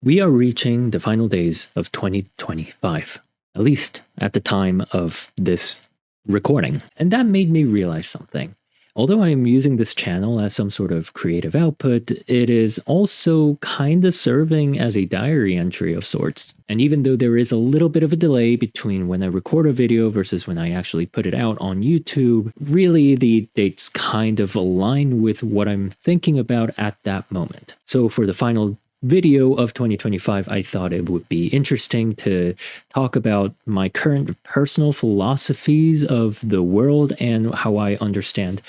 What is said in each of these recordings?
We are reaching the final days of 2025, at least at the time of this recording. And that made me realize something. Although I am using this channel as some sort of creative output, it is also kind of serving as a diary entry of sorts. And even though there is a little bit of a delay between when I record a video versus when I actually put it out on YouTube, really the dates kind of align with what I'm thinking about at that moment. So for the final video of 2025, I thought it would be interesting to talk about my current personal philosophies of the world and how I understand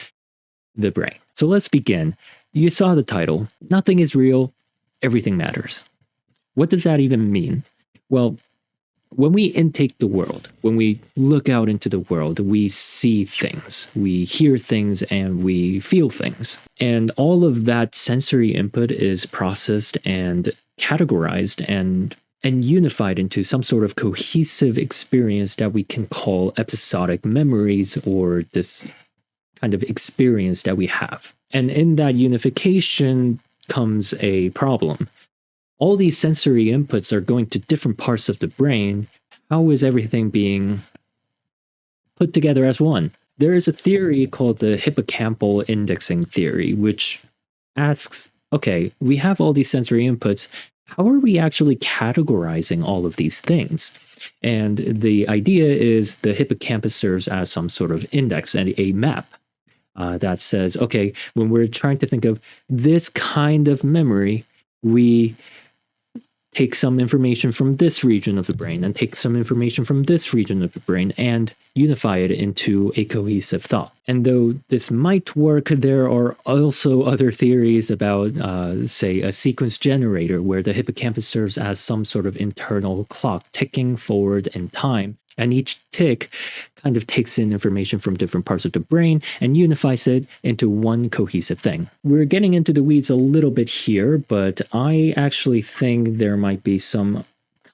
the brain. So let's begin. You saw the title, Nothing is Real, Everything Matters. What does that even mean? Well, when we intake the world, when we look out into the world, we see things, we hear things, and we feel things. And all of that sensory input is processed and categorized and unified into some sort of cohesive experience that we can call episodic memories, or this kind of experience that we have. And in that unification comes a problem. All these sensory inputs are going to different parts of the brain. How is everything being put together as one? There is a theory called the hippocampal indexing theory, which asks, okay, we have all these sensory inputs. How are we actually categorizing all of these things? And the idea is the hippocampus serves as some sort of index and a map that says, okay, when we're trying to think of this kind of memory, we take some information from this region of the brain and take some information from this region of the brain and unify it into a cohesive thought. And though this might work, there are also other theories about, say, a sequence generator where the hippocampus serves as some sort of internal clock ticking forward in time. And each tick kind of takes in information from different parts of the brain and unifies it into one cohesive thing. We're getting into the weeds a little bit here, but I actually think there might be some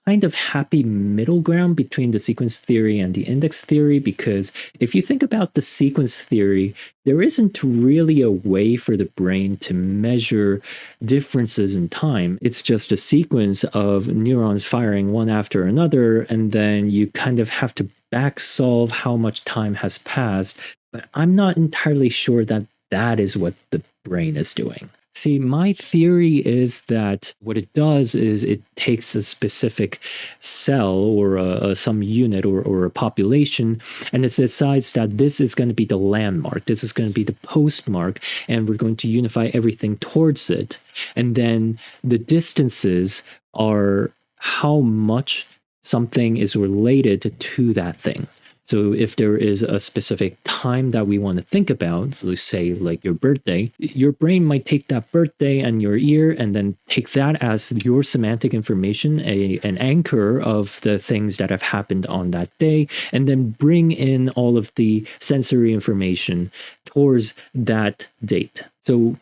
kind of happy middle ground between the sequence theory and the index theory, because if you think about the sequence theory, there isn't really a way for the brain to measure differences in time. It's just a sequence of neurons firing one after another, and then you kind of have to back solve how much time has passed. But I'm not entirely sure that that is what the brain is doing. See, my theory is that what it does is it takes a specific cell or some unit or a population, and it decides that this is going to be the landmark, this is going to be the postmark, and we're going to unify everything towards it. And then the distances are how much something is related to that thing. So if there is a specific time that we want to think about, so say like your birthday, your brain might take that birthday and your year and then take that as your semantic information, an anchor of the things that have happened on that day, and then bring in all of the sensory information towards that date. So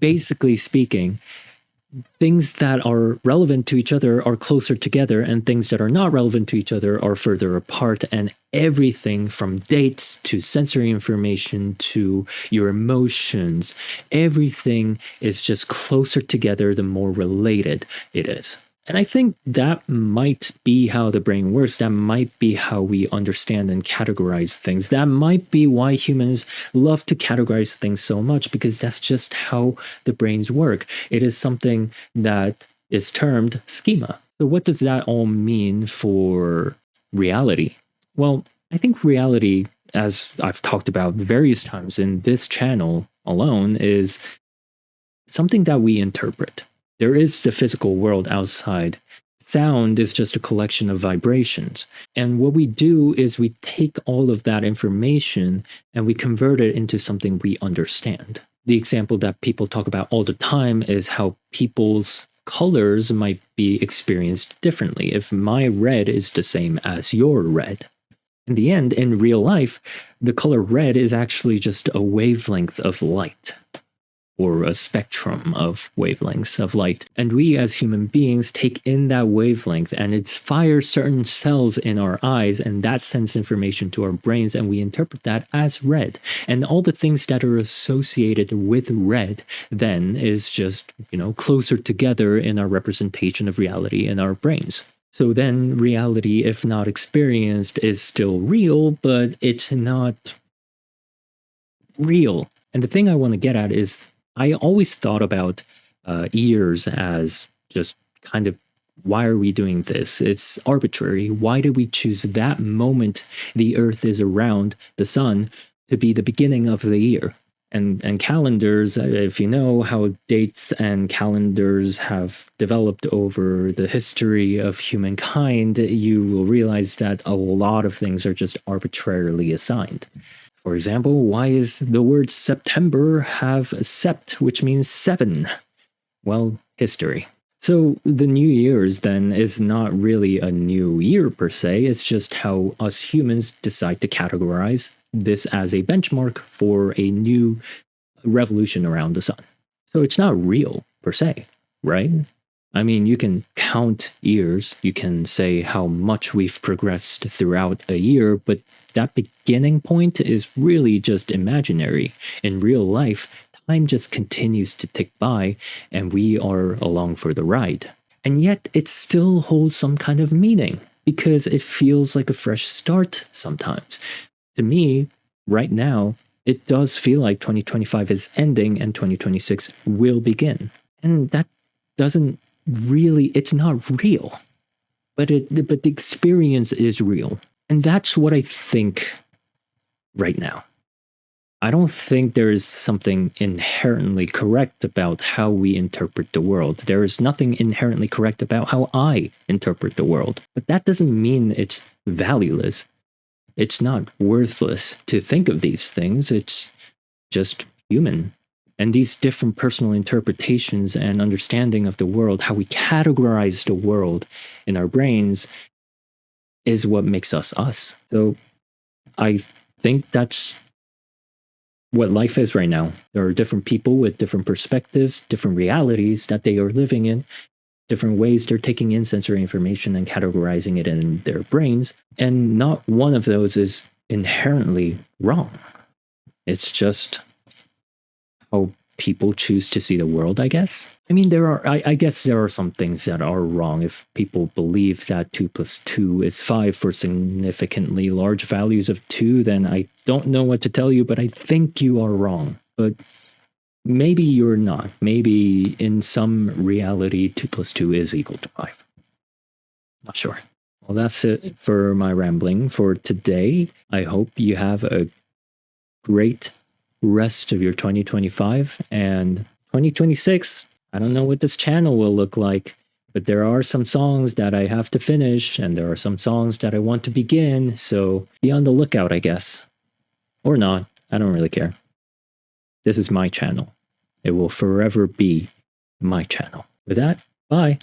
basically speaking, things that are relevant to each other are closer together, and things that are not relevant to each other are further apart. And everything from dates to sensory information to your emotions, everything is just closer together the more related it is. And I think that might be how the brain works. That might be how we understand and categorize things. That might be why humans love to categorize things so much, because that's just how the brains work. It is something that is termed schema. So what does that all mean for reality? Well, I think reality, as I've talked about various times in this channel alone, is something that we interpret. There is the physical world outside. Sound is just a collection of vibrations. And what we do is we take all of that information and we convert it into something we understand. The example that people talk about all the time is how people's colors might be experienced differently. If my red is the same as your red, in the end, in real life, the color red is actually just a wavelength of light. or a spectrum of wavelengths of light. And we as human beings take in that wavelength and it fires certain cells in our eyes, and that sends information to our brains, and we interpret that as red. And all the things that are associated with red then is just, closer together in our representation of reality in our brains. So then reality, if not experienced, is still real, but it's not real. And the thing I want to get at is I always thought about ears as just kind of, why are we doing this? It's arbitrary. Why do we choose that moment the Earth is around the sun to be the beginning of the year? And calendars, if you know how dates and calendars have developed over the history of humankind, you will realize that a lot of things are just arbitrarily assigned. For example, why is the word September have sept, which means 7? Well, history. So the New Year's then is not really a new year per se, it's just how us humans decide to categorize this as a benchmark for a new revolution around the sun. So it's not real per se, right? I mean, you can count years, you can say how much we've progressed throughout a year, but that beginning point is really just imaginary. In real life, time just continues to tick by, and we are along for the ride. And yet, it still holds some kind of meaning, because it feels like a fresh start sometimes. To me, right now, it does feel like 2025 is ending and 2026 will begin. And that doesn't really, it's not real, but the experience is real. And that's what I think right now. I don't think there is something inherently correct about how we interpret the world. There is nothing inherently correct about how I interpret the world. But that doesn't mean it's valueless. It's not worthless to think of these things. It's just human. And these different personal interpretations and understanding of the world, how we categorize the world in our brains, is what makes us us. So I think that's what life is right now. There are different people with different perspectives, different realities that they are living in, different ways they're taking in sensory information and categorizing it in their brains. And not one of those is inherently wrong. It's just how people choose to see the world, I guess. I mean, I guess there are some things that are wrong. If people believe that 2 + 2 is 5 for significantly large values of 2, then I don't know what to tell you, but I think you are wrong. But maybe you're not. Maybe in some reality, 2 + 2 is equal to 5. Not sure. Well, that's it for my rambling for today. I hope you have a great rest of your 2025 and 2026. I don't know what this channel will look like, but there are some songs that I have to finish, and there are some songs that I want to begin, so be on the lookout, I guess. Or not. I don't really care. This is my channel. It will forever be my channel. With that, bye.